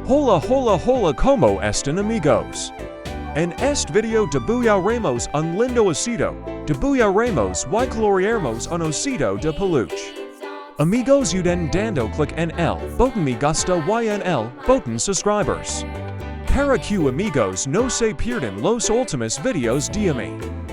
Hola hola hola como están amigos. En este video dibujaremos un lindo osito. Dibujaremos y colorearemos un osito de peluche. Amigos yuden dando click en el botón me gusta y en el botón subscribers. Para que amigos no se pierdan los últimos videos de mí.